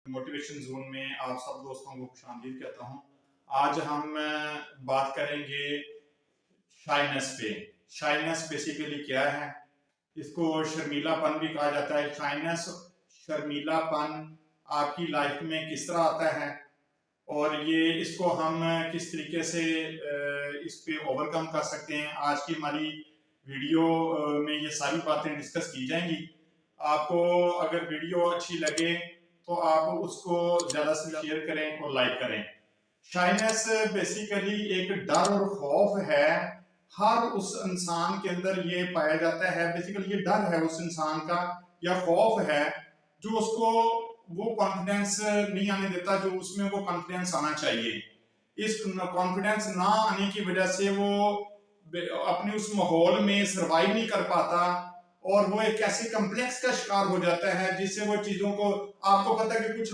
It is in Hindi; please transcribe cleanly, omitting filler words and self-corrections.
मोटिवेशन जोन में आप सब दोस्तों को खुशामदीद कहता हूँ। आज हम बात करेंगे शाइनेस पे। शाइनेस बेसिकली क्या है? इसको शर्मीलापन भी कहा जाता है। शाइनेस, शर्मीलापन आपकी लाइफ में किस तरह आता है और ये इसको हम किस तरीके से इस पे ओवरकम कर सकते हैं, आज की हमारी वीडियो में ये सारी बातें डिस्कस की जाएंगी। आपको अगर वीडियो अच्छी लगे तो आप उसको ज़्यादा से शेयर करें और लाइक करें। शाइनेस बेसिकली एक डर और खौफ है, हर उस इंसान के अंदर ये पाया जाता है। बेसिकली ये डर है उस इंसान का या खौफ है जो उसको वो कॉन्फिडेंस नहीं आने देता जो उसमें वो कॉन्फिडेंस आना चाहिए। इस कॉन्फिडेंस ना आने की वजह से वो अपने उस माहौल में सरवाइव नहीं कर पाता और वो एक ऐसे कम्प्लेक्स का शिकार हो जाता है जिससे वो चीजों को, आपको पता है कि कुछ